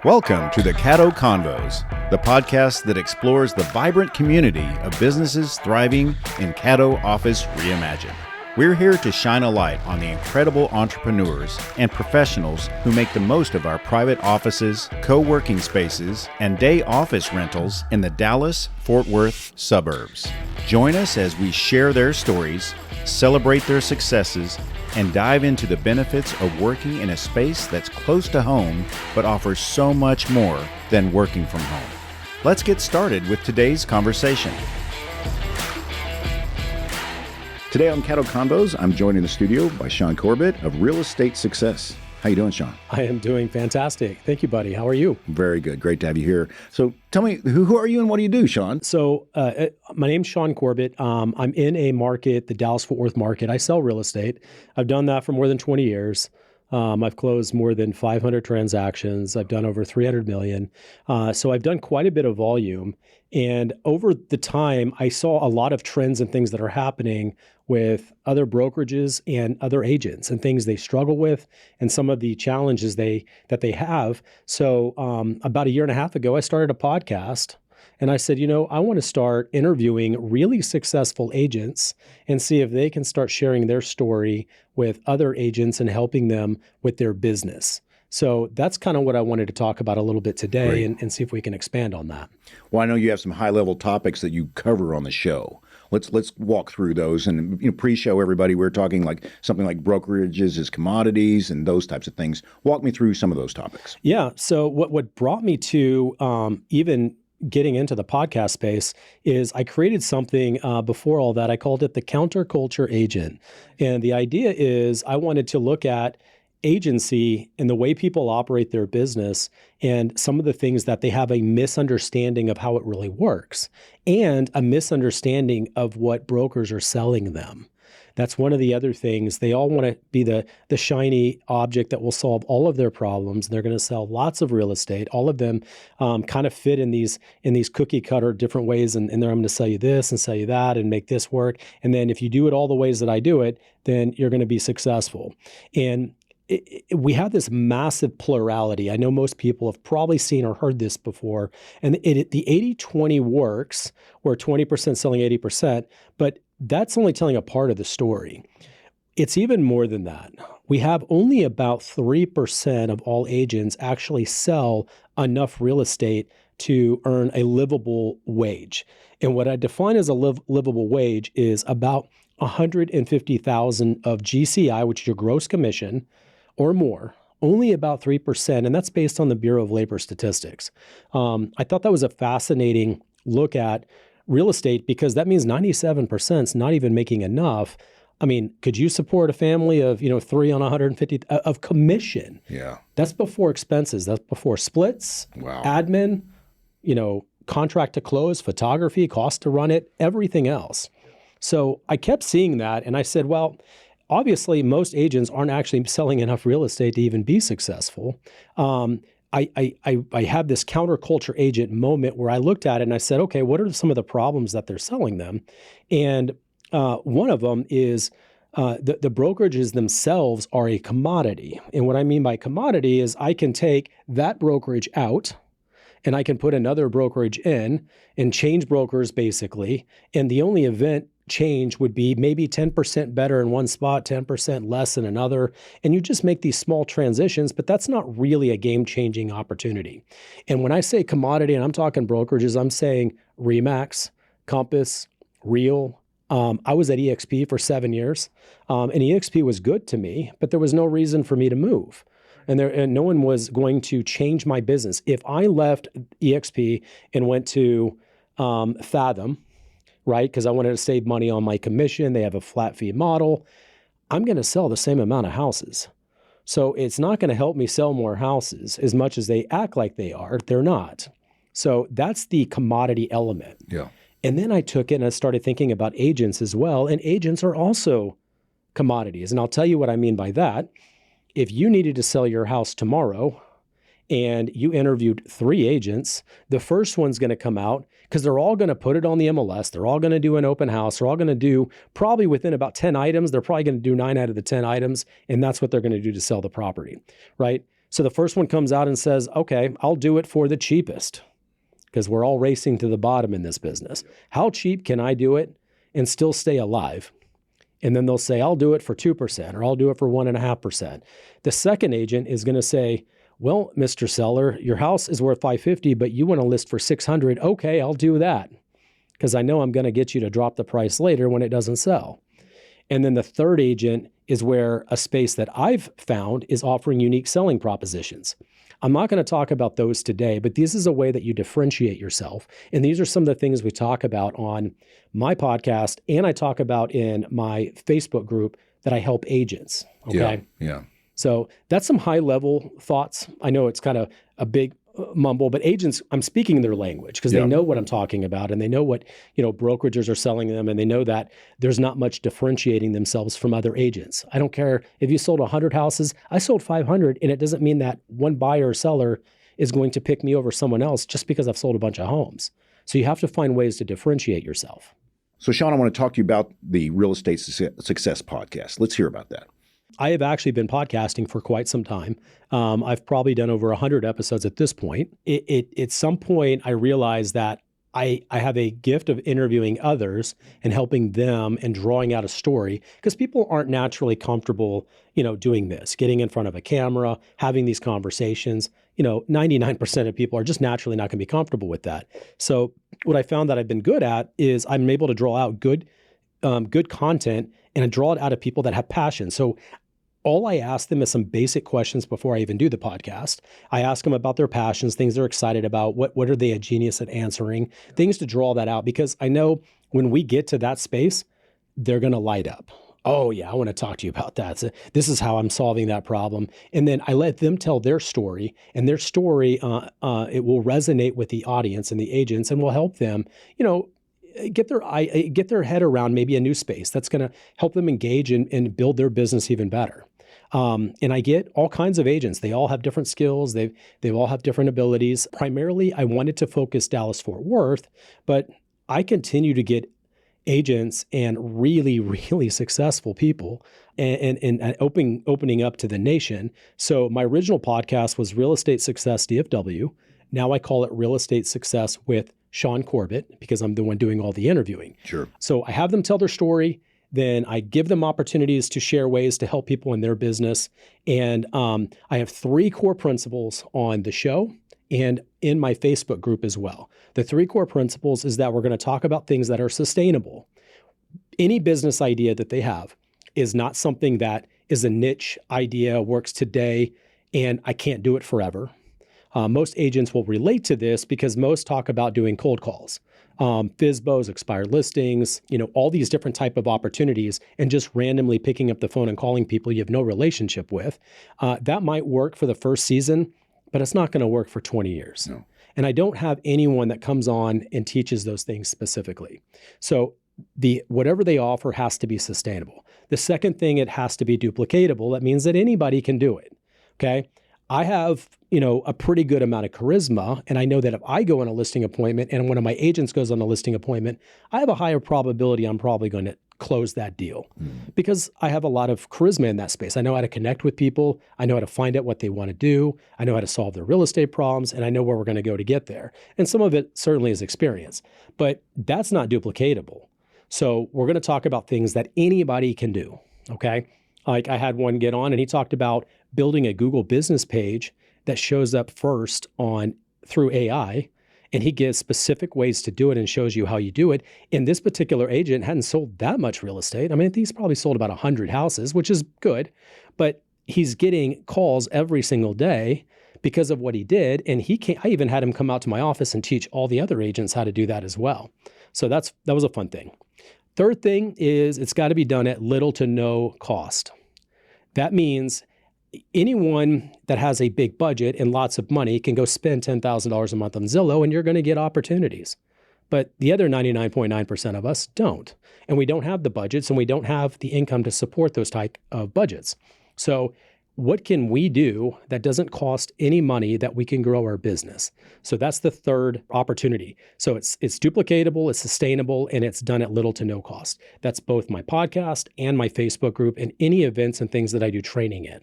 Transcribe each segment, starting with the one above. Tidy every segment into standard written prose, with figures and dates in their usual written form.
Welcome to the Caddo Convos, the podcast that explores the vibrant community of businesses thriving in Caddo Office Reimagined. We're here to shine a light on the incredible entrepreneurs and professionals who make the most of our private offices, co-working spaces, and day office rentals in the Dallas-Fort Worth suburbs. Join us as we share their stories, celebrate their successes, and dive into the benefits of working in a space that's close to home but offers so much more than working from home. Let's get started with today's conversation. Today on Caddo Convos, I'm joined in the studio by Shaune Corbett of Real Estate Success. How you doing, Shaune? I am doing fantastic. Thank you, buddy. How are you? Very good. Great to have you here. So tell me, who are you and what do you do, Shaune? So my name's Shaune Corbett. I'm in a market, the Dallas-Fort Worth market. I sell real estate. I've done that for more than 20 years. I've closed more than 500 transactions. I've done over 300 million. So I've done quite a bit of volume. And over the time, I saw a lot of trends and things that are happening with other brokerages and other agents and things they struggle with and some of the challenges that they have. So about a year and a half ago, I started a podcast. And I said, I want to start interviewing really successful agents and see if they can start sharing their story with other agents and helping them with their business. So that's kind of what I wanted to talk about a little bit today and see if we can expand on that. Well, I know you have some high-level topics that you cover on the show. Let's walk through those. And pre-show, everybody, we're talking like something like brokerages as commodities and those types of things. Walk me through some of those topics. Yeah. So what brought me to even getting into the podcast space is I created something before all that. I called it the counterculture agent. And the idea is I wanted to look at agency and the way people operate their business and some of the things that they have a misunderstanding of how it really works and a misunderstanding of what brokers are selling them. That's one of the other things. They all want to be the shiny object that will solve all of their problems. They're going to sell lots of real estate. All of them kind of fit in these cookie cutter different ways. And I'm going to sell you this and sell you that and make this work. And then if you do it all the ways that I do it, then you're going to be successful. And we have this massive plurality. I know most people have probably seen or heard this before. And the 80-20 works, where 20% selling 80%, but that's only telling a part of the story. It's even more than that. We have only about 3% of all agents actually sell enough real estate to earn a livable wage. And what I define as a livable wage is about $150,000 of GCI, which is your gross commission, or more, only about 3%, and that's based on the Bureau of Labor Statistics. I thought that was a fascinating look at real estate because that means 97% is not even making enough. I mean, could you support a family of 3 on 150 of commission? Yeah, that's before expenses. That's before splits, wow, admin, contract to close, photography, cost to run it, everything else. So I kept seeing that, and I said, well, obviously, most agents aren't actually selling enough real estate to even be successful. I have this counterculture agent moment where I looked at it and I said, okay, what are some of the problems that they're selling them? And one of them is the brokerages themselves are a commodity. And what I mean by commodity is I can take that brokerage out and I can put another brokerage in and change brokers basically. And the only event change would be maybe 10% better in one spot, 10% less in another. And you just make these small transitions, but that's not really a game-changing opportunity. And when I say commodity, and I'm talking brokerages, I'm saying Remax, Compass, Real. I was at EXP for 7 years, and EXP was good to me, but there was no reason for me to move. And no one was going to change my business. If I left EXP and went to Fathom, right? Because I wanted to save money on my commission. They have a flat fee model. I'm going to sell the same amount of houses. So it's not going to help me sell more houses as much as they act like they are. They're not. So that's the commodity element. Yeah. And then I took it and I started thinking about agents as well. And agents are also commodities. And I'll tell you what I mean by that. If you needed to sell your house tomorrow and you interviewed 3 agents, the first one's going to come out because they're all going to put it on the MLS. They're all going to do an open house. They're all going to do probably within about 10 items. They're probably going to do 9 out of the 10 items. And that's what they're going to do to sell the property, right? So the first one comes out and says, okay, I'll do it for the cheapest, because we're all racing to the bottom in this business. How cheap can I do it and still stay alive? And then they'll say, I'll do it for 2% or I'll do it for 1.5%. The second agent is going to say, well, Mr. Seller, your house is worth $550, but you want to list for $600. Okay, I'll do that, because I know I'm going to get you to drop the price later when it doesn't sell. And then the third agent is where a space that I've found is offering unique selling propositions. I'm not going to talk about those today, but this is a way that you differentiate yourself. And these are some of the things we talk about on my podcast, and I talk about in my Facebook group that I help agents. Okay. Yeah. So that's some high level thoughts. I know it's kind of a big mumble, but agents, I'm speaking their language because they know what I'm talking about, and they know what, brokerages are selling them, and they know that there's not much differentiating themselves from other agents. I don't care if you sold 100 houses, I sold 500, and it doesn't mean that one buyer or seller is going to pick me over someone else just because I've sold a bunch of homes. So you have to find ways to differentiate yourself. So Shaune, I want to talk to you about the Real Estate Success podcast. Let's hear about that. I have actually been podcasting for quite some time. I've probably done over 100 episodes at this point. At some point, I realized that I have a gift of interviewing others and helping them and drawing out a story, because people aren't naturally comfortable, doing this, getting in front of a camera, having these conversations. 99% of people are just naturally not going to be comfortable with that. So what I found that I've been good at is I'm able to draw out good content, and I draw it out of people that have passion. So all I ask them is some basic questions before I even do the podcast. I ask them about their passions, things they're excited about, what are they a genius at answering, things to draw that out, because I know when we get to that space, they're going to light up. Oh yeah, I want to talk to you about that. So this is how I'm solving that problem. And then I let them tell their story, and their story, it will resonate with the audience and the agents, and will help them, get their head around maybe a new space that's going to help them engage and build their business even better. And I get all kinds of agents. They all have different skills. They all have different abilities. Primarily, I wanted to focus Dallas-Fort Worth, but I continue to get agents and really, really successful people and opening up to the nation. So my original podcast was Real Estate Success DFW. Now I call it Real Estate Success with Shaune Corbett, because I'm the one doing all the interviewing. Sure. So I have them tell their story. Then I give them opportunities to share ways to help people in their business. And I have 3 core principles on the show and in my Facebook group as well. The 3 core principles is that we're going to talk about things that are sustainable. Any business idea that they have is not something that is a niche idea, works today, and I can't do it forever. Most agents will relate to this because most talk about doing cold calls, FSBOs, expired listings, all these different type of opportunities, and just randomly picking up the phone and calling people you have no relationship with. That might work for the first season, but it's not going to work for 20 years. No. And I don't have anyone that comes on and teaches those things specifically. So whatever they offer has to be sustainable. The second thing, it has to be duplicatable. That means that anybody can do it. Okay. I have, a pretty good amount of charisma. And I know that if I go on a listing appointment and one of my agents goes on a listing appointment, I have a higher probability I'm probably going to close that deal because I have a lot of charisma in that space. I know how to connect with people. I know how to find out what they want to do. I know how to solve their real estate problems, and I know where we're going to go to get there. And some of it certainly is experience, but that's not duplicatable. So we're going to talk about things that anybody can do. Okay. Like I had one get on and he talked about building a Google business page that shows up first through AI. And he gives specific ways to do it and shows you how you do it. And this particular agent hadn't sold that much real estate. I mean, he's probably sold about 100 houses, which is good, but he's getting calls every single day because of what he did. And I even had him come out to my office and teach all the other agents how to do that as well. So that was a fun thing. Third thing is it's got to be done at little to no cost. That means anyone that has a big budget and lots of money can go spend $10,000 a month on Zillow and you're going to get opportunities. But the other 99.9% of us don't. And we don't have the budgets and we don't have the income to support those type of budgets. So what can we do that doesn't cost any money that we can grow our business? So that's the third opportunity. So it's duplicatable, it's sustainable, and it's done at little to no cost. That's both my podcast and my Facebook group and any events and things that I do training in.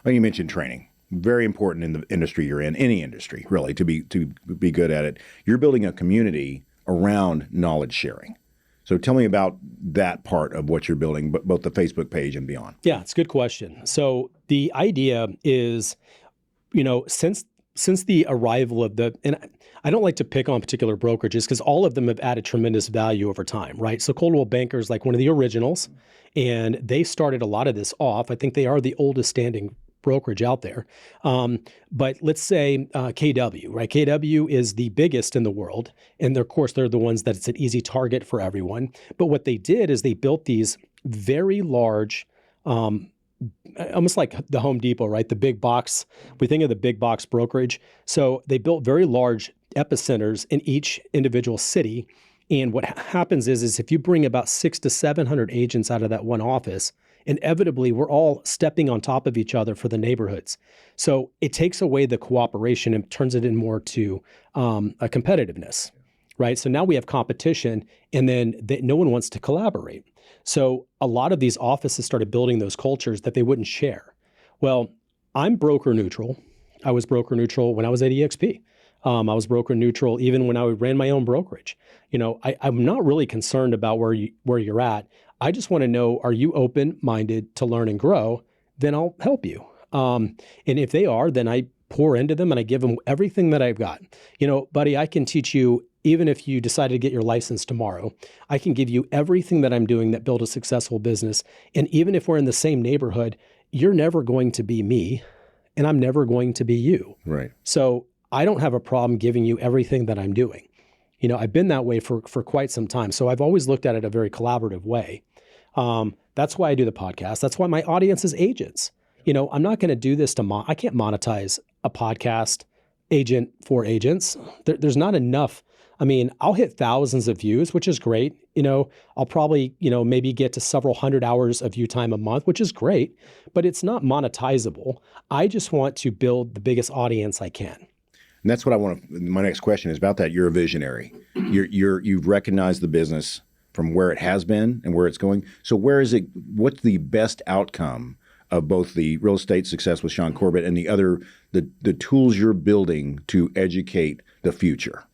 Well, you mentioned training. very important in the industry you're in, any industry really, to be good at it. You're building a community around knowledge sharing. So tell me about that part of what you're building, both the Facebook page and beyond. Yeah, it's a good question. So the idea is, since the arrival of and I don't like to pick on particular brokerages because all of them have added tremendous value over time, right? So Coldwell Banker is like one of the originals, and they started a lot of this off. I think they are the oldest standing brokerage out there. But let's say KW, right? KW is the biggest in the world. And of course, they're the ones that it's an easy target for everyone. But what they did is they built these very large, almost like the Home Depot, right? The big box. We think of the big box brokerage. So they built very large epicenters in each individual city. And what happens is if you bring about 600 to 700 agents out of that one office, inevitably we're all stepping on top of each other for the neighborhoods. So it takes away the cooperation and turns it in more to a competitiveness, right? So now we have competition, and then no one wants to collaborate. So a lot of these offices started building those cultures that they wouldn't share. Well, I'm broker neutral. I was broker neutral when I was at EXP. I was broker neutral even when I ran my own brokerage. I'm not really concerned about where you're at. I just want to know, are you open-minded to learn and grow? Then I'll help you. And if they are, then I pour into them and I give them everything that I've got. Buddy, I can teach you, even if you decide to get your license tomorrow, I can give you everything that I'm doing that build a successful business. And even if we're in the same neighborhood, you're never going to be me and I'm never going to be you. Right. So I don't have a problem giving you everything that I'm doing. I've been that way for quite some time. So I've always looked at it a very collaborative way. That's why I do the podcast. That's why my audience is agents. I'm not going to do this I can't monetize a podcast agent for agents. There's not enough. I mean, I'll hit thousands of views, which is great. I'll probably, maybe get to several hundred hours of view time a month, which is great, but it's not monetizable. I just want to build the biggest audience I can. And that's what I want to, my next question is about that. You're a visionary. You've recognized the business from where it has been and where it's going. So what's the best outcome of both the real estate success with Shaune Corbett and the tools you're building to educate the future?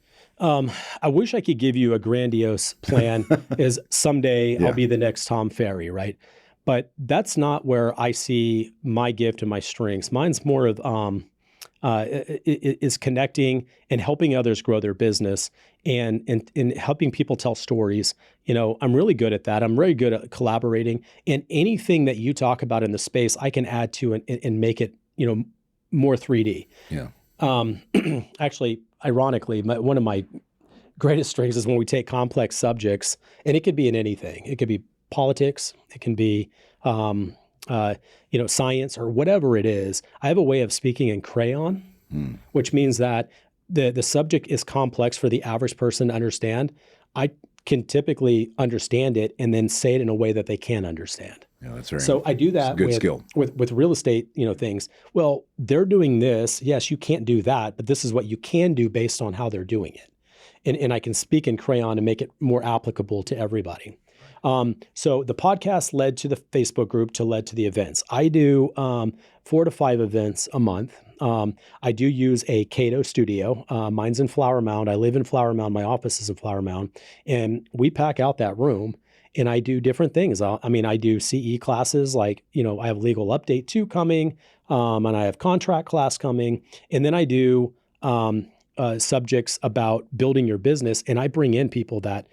I wish I could give you a grandiose plan is someday I'll be the next Tom Ferry, right? But that's not where I see my gift and my strengths. Mine's more of, is connecting and helping others grow their business and helping people tell stories. I'm really good at that. I'm very good at collaborating, and anything that you talk about in the space, I can add to and make it, more 3D. Yeah. Actually, ironically, one of my greatest strengths is when we take complex subjects, and it could be in anything. It could be politics. It can be, science or whatever it is. I have a way of speaking in crayon, which means that the subject is complex for the average person to understand. I can typically understand it and then say it in a way that they can understand. Yeah, that's very. So I do that with real estate, things. Well, they're doing this. Yes, you can't do that, but this is what you can do based on how they're doing it. And I can speak in crayon and make it more applicable to everybody. So the podcast led to the Facebook group led to the events. I do 4 to 5 events a month. I do use a Caddo studio. Mine's in Flower Mound. I live in Flower Mound. My office is in Flower Mound. And we pack out that room and I do different things. I do CE classes, like, I have Legal Update 2 coming, and I have contract class coming. And then I do subjects about building your business. And I bring in people that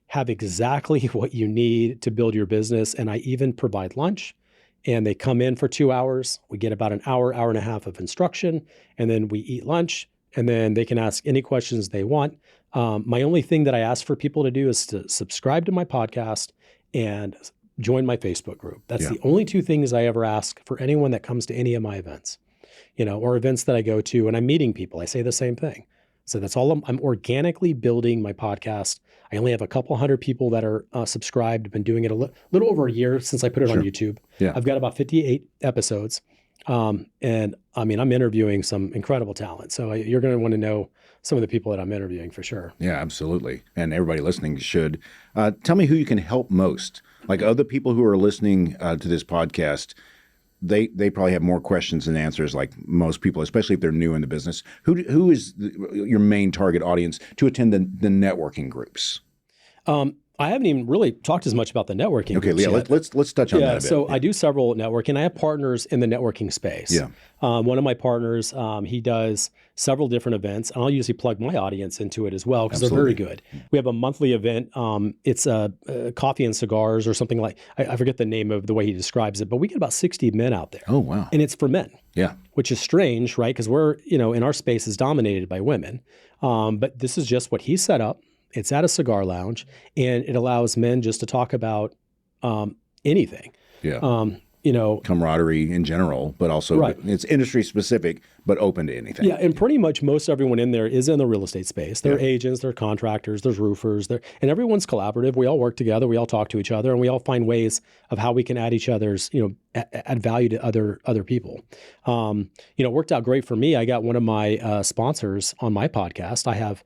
have exactly what you need to build your business. And I even provide lunch, and they come in for 2 hours. We get about an hour and a half of instruction, and then we eat lunch, and then they can ask any questions they want. My only thing that I ask for people to do is to subscribe to my podcast and join my Facebook group. That's the only 2 things I ever ask for anyone that comes to any of my events, or events that I go to, and I'm meeting people. I say the same thing. So that's all. I'm organically building my podcast. I only have a couple hundred people that are subscribed. I've been doing it a little over a year since I put it on YouTube. Yeah. I've got about 58 episodes. And I'm interviewing some incredible talent. So you're going to want to know some of the people that I'm interviewing for sure. Yeah, absolutely. And everybody listening should. Tell me who you can help most. Like other people who are listening to this podcast, they probably have more questions than answers, like most people, especially if they're new in the business. Who is your main target audience to attend the networking groups? I haven't even really talked as much about the networking. Okay, yeah, let's touch on that a bit. So I do several networking. I have partners in the networking space. Yeah. One of my partners, he does several different events, and I'll usually plug my audience into it as well because they're very good. We have a monthly event. It's coffee and cigars or something like, I forget the name of the way he describes it, but we get about 60 men out there. Oh, wow. And it's for men. Yeah. Which is strange, right? Because we're, in our space is dominated by women. But this is just what he set up. It's at a cigar lounge, and it allows men just to talk about anything. Yeah. Camaraderie in general, but also it's industry specific, but open to anything. Yeah, and pretty much most everyone in there is in the real estate space. They're agents, they're contractors, there's roofers, and everyone's collaborative. We all work together, we all talk to each other, and we all find ways of how we can add each other's, add value to other people. It worked out great for me. I got one of my sponsors on my podcast. I have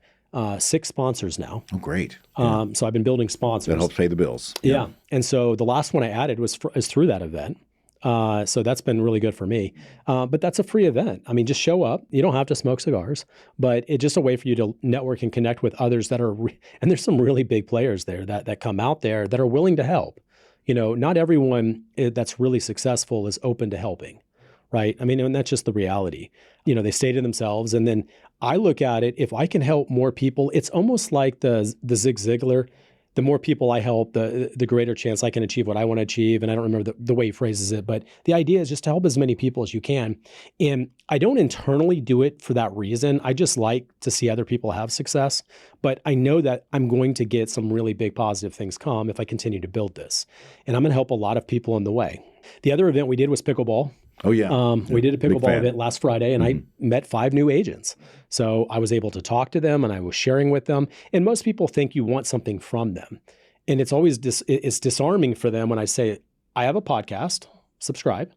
6 sponsors now. Oh, great. So I've been building sponsors. That helps pay the bills. Yeah. And so the last one I added is through that event. So that's been really good for me. But that's a free event. I mean, just show up. You don't have to smoke cigars, but it's just a way for you to network and connect with others that are, and there's some really big players there that come out there that are willing to help. Not everyone that's really successful is open to helping. Right. I mean, and that's just the reality. They stay to themselves. And then I look at it, if I can help more people, it's almost like the Zig Ziglar. The more people I help, the greater chance I can achieve what I want to achieve. And I don't remember the way he phrases it, but the idea is just to help as many people as you can. And I don't internally do it for that reason. I just like to see other people have success. But I know that I'm going to get some really big positive things come if I continue to build this. And I'm going to help a lot of people in the way. The other event we did was pickleball. Oh, yeah. We did a pickleball event last Friday, and I met 5 new agents. So I was able to talk to them, and I was sharing with them. And most people think you want something from them. And it's always it's disarming for them when I say, I have a podcast, subscribe,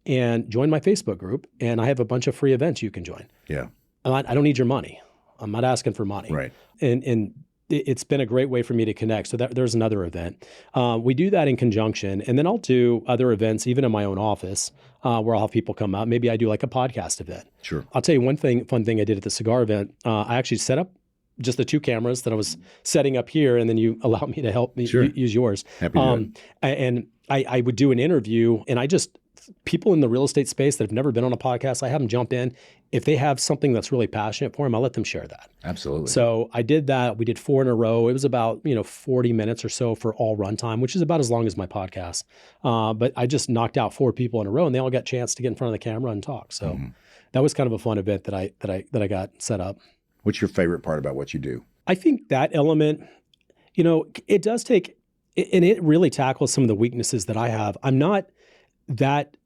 and join my Facebook group, and I have a bunch of free events you can join. Yeah. I don't need your money. I'm not asking for money. Right. And it's been a great way for me to connect. So there's another event. We do that in conjunction. And then I'll do other events, even in my own office, where I'll have people come out. Maybe I do like a podcast event. Sure. I'll tell you one fun thing I did at the cigar event. I actually set up just the 2 cameras that I was setting up here, and then you allowed me to help me use yours. Happy to do it. And I would do an interview, and people in the real estate space that have never been on a podcast, I have them jump in. If they have something that's really passionate for them, I'll let them share that. Absolutely. So I did that. We did 4 in a row. It was about 40 minutes or so for all runtime, which is about as long as my podcast. But I just knocked out 4 people in a row, and they all got a chance to get in front of the camera and talk. So that was kind of a fun event that I got set up. What's your favorite part about what you do? I think that element, it does take, and it really tackles some of the weaknesses that I have. I'm not that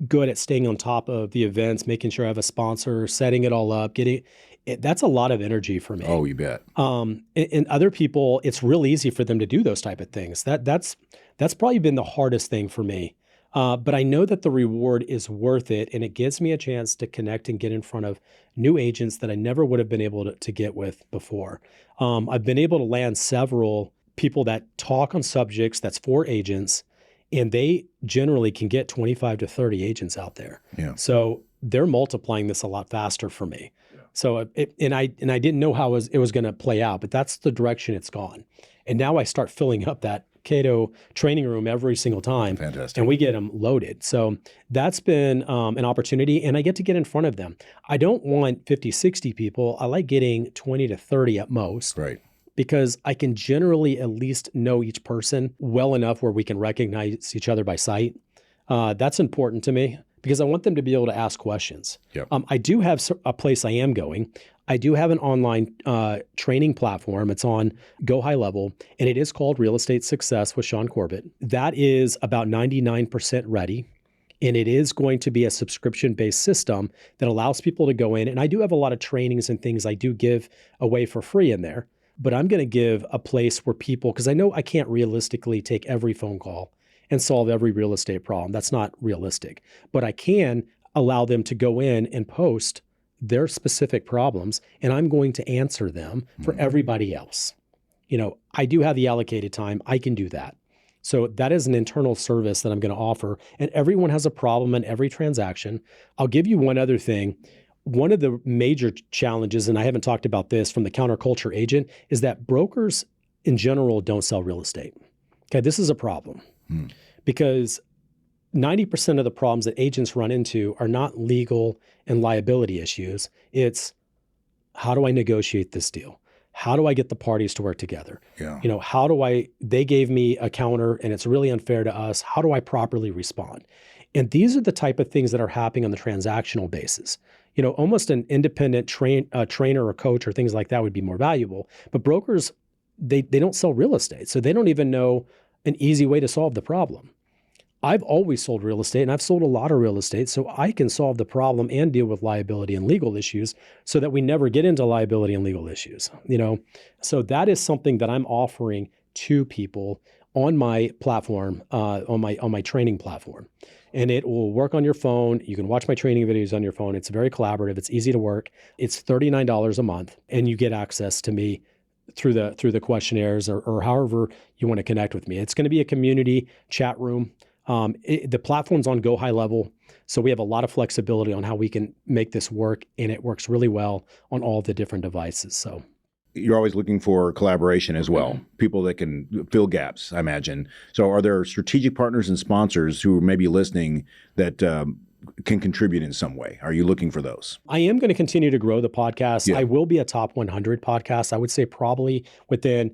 good at staying on top of the events, making sure I have a sponsor, setting it all up, that's a lot of energy for me. Oh, you bet. And other people, it's real easy for them to do those type of things. That's probably been the hardest thing for me. But I know that the reward is worth it, and it gives me a chance to connect and get in front of new agents that I never would have been able to get with before. I've been able to land several people that talk on subjects that's for agents, and they generally can get 25 to 30 agents out there. Yeah. So they're multiplying this a lot faster for me. Yeah. So I didn't know how it was going to play out, but that's the direction it's gone. And now I start filling up that Caddo training room every single time. Fantastic. And we get them loaded. So that's been an opportunity, and I get to get in front of them. I don't want 50, 60 people. I like getting 20 to 30 at most. Right. Because I can generally at least know each person well enough where we can recognize each other by sight. That's important to me because I want them to be able to ask questions. Yep. I do have a place I am going. I do have an online training platform. It's on Go High Level, and it is called Real Estate Success with Shaune Corbett. That is about 99% ready. And it is going to be a subscription-based system that allows people to go in. And I do have a lot of trainings and things I do give away for free in there. But I'm going to give a place where people, because I know I can't realistically take every phone call and solve every real estate problem. That's not realistic. But I can allow them to go in and post their specific problems, and I'm going to answer them for everybody else. I do have the allocated time. I can do that. So that is an internal service that I'm going to offer. And everyone has a problem in every transaction. I'll give you one other thing. One of the major challenges, and I haven't talked about this from the counterculture agent, is that brokers in general don't sell real estate. Okay, this is a problem because 90% of the problems that agents run into are not legal and liability issues. It's how do I negotiate this deal? How do I get the parties to work together? Yeah. They gave me a counter and it's really unfair to us. How do I properly respond? And these are the type of things that are happening on the transactional basis. Almost an independent trainer or coach or things like that would be more valuable. But brokers, they don't sell real estate. So they don't even know an easy way to solve the problem. I've always sold real estate and I've sold a lot of real estate, so I can solve the problem and deal with liability and legal issues so that we never get into liability and legal issues. So that is something that I'm offering to people on my platform, on my training platform. And it will work on your phone. You can watch my training videos on your phone. It's very collaborative. It's easy to work. It's $39 a month, and you get access to me through the questionnaires or however you want to connect with me. It's going to be a community chat room. The platform's on Go High Level, so we have a lot of flexibility on how we can make this work, and it works really well on all the different devices. So you're always looking for collaboration as well, people that can fill gaps, I imagine. So are there strategic partners and sponsors who may be listening that can contribute in some way? Are you looking for those? I am going to continue to grow the podcast. Yeah. I will be a top 100 podcast. I would say probably within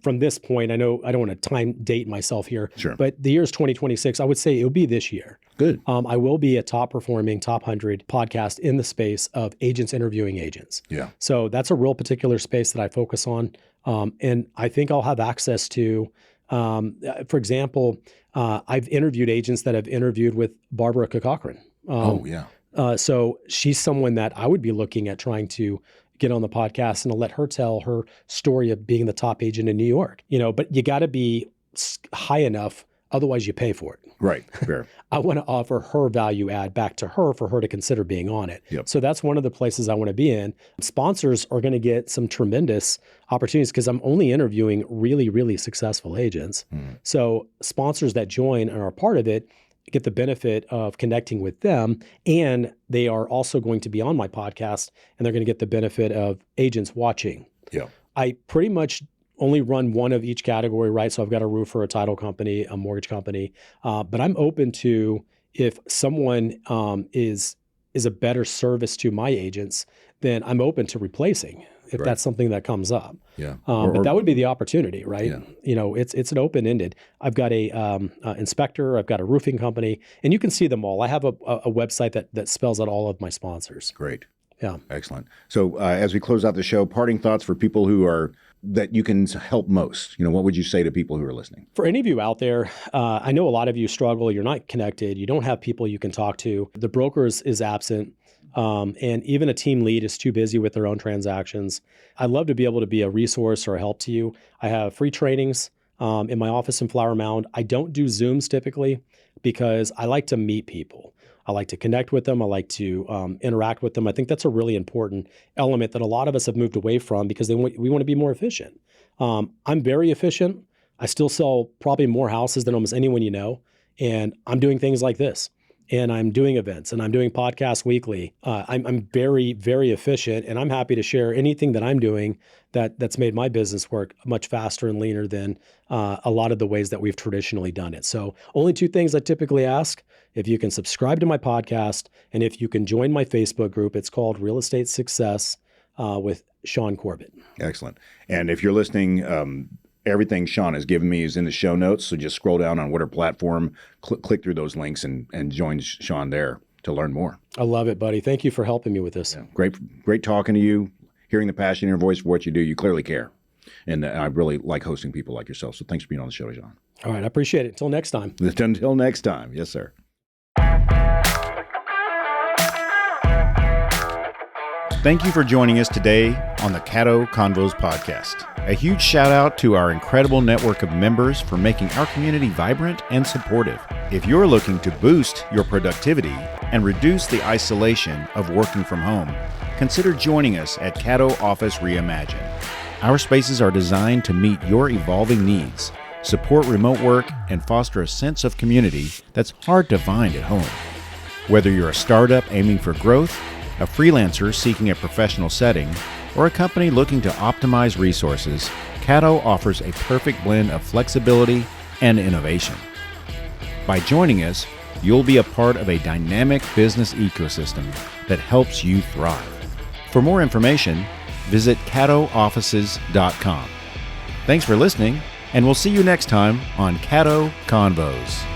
from this point, I know I don't want to date myself here, Sure. But the year is 2026. I would say it'll be this year. Good. I will be a top performing, top 100 podcast in the space of agents interviewing agents. Yeah. So that's a real particular space that I focus on. And I think I'll have access to, for example, I've interviewed agents that have interviewed with Barbara Cochran. So she's someone that I would be looking at trying to get on the podcast and to let her tell her story of being the top agent in New York. But you got to be high enough, otherwise you pay for it. Right. Fair. I want to offer her value add back to her for her to consider being on it. Yep. So that's one of the places I want to be in. Sponsors are going to get some tremendous opportunities because I'm only interviewing really, really successful agents. So sponsors that join and are a part of it get the benefit of connecting with them, and they are also going to be on my podcast, and they're going to get the benefit of agents watching. Yeah. I pretty much only run one of each category, right? So I've got a roofer, a title company, a mortgage company, but I'm open to if someone is a better service to my agents, then I'm open to replacing if that's something that comes up. Yeah. But that would be the opportunity, right? Yeah. It's an open-ended. I've got a inspector, I've got a roofing company, and you can see them all. I have a website that spells out all of my sponsors. Great. Yeah. Excellent. So as we close out the show, parting thoughts for people that you can help most. What would you say to people who are listening? For any of you out there, I know a lot of you struggle. You're not connected. You don't have people you can talk to. The broker is absent. And even a team lead is too busy with their own transactions. I'd love to be able to be a resource or a help to you. I have free trainings in my office in Flower Mound. I don't do Zooms typically because I like to meet people. I like to connect with them. I like to interact with them. I think that's a really important element that a lot of us have moved away from because we want to be more efficient. I'm very efficient. I still sell probably more houses than almost anyone you know. And I'm doing things like this. And I'm doing events and I'm doing podcasts weekly. I'm very, very efficient, and I'm happy to share anything that I'm doing that's made my business work much faster and leaner than a lot of the ways that we've traditionally done it. So only two things I typically ask: if you can subscribe to my podcast and if you can join my Facebook group. It's called Real Estate Success with Shaune Corbett. Excellent. And if you're listening, everything Shaune has given me is in the show notes. So just scroll down on whatever platform, click through those links and join Shaune there to learn more. I love it, buddy. Thank you for helping me with this. Yeah. Great talking to you, hearing the passion in your voice for what you do. You clearly care. And I really like hosting people like yourself. So thanks for being on the show, Shaune. All right. I appreciate it. Until next time. Until next time. Yes, sir. Thank you for joining us today on the Caddo Convos podcast. A huge shout out to our incredible network of members for making our community vibrant and supportive. If you're looking to boost your productivity and reduce the isolation of working from home, consider joining us at Caddo Office Reimagine. Our spaces are designed to meet your evolving needs, support remote work, and foster a sense of community that's hard to find at home. Whether you're a startup aiming for growth, a freelancer seeking a professional setting, or a company looking to optimize resources, Caddo offers a perfect blend of flexibility and innovation. By joining us, you'll be a part of a dynamic business ecosystem that helps you thrive. For more information, visit caddooffices.com. Thanks for listening, and we'll see you next time on Caddo Convos.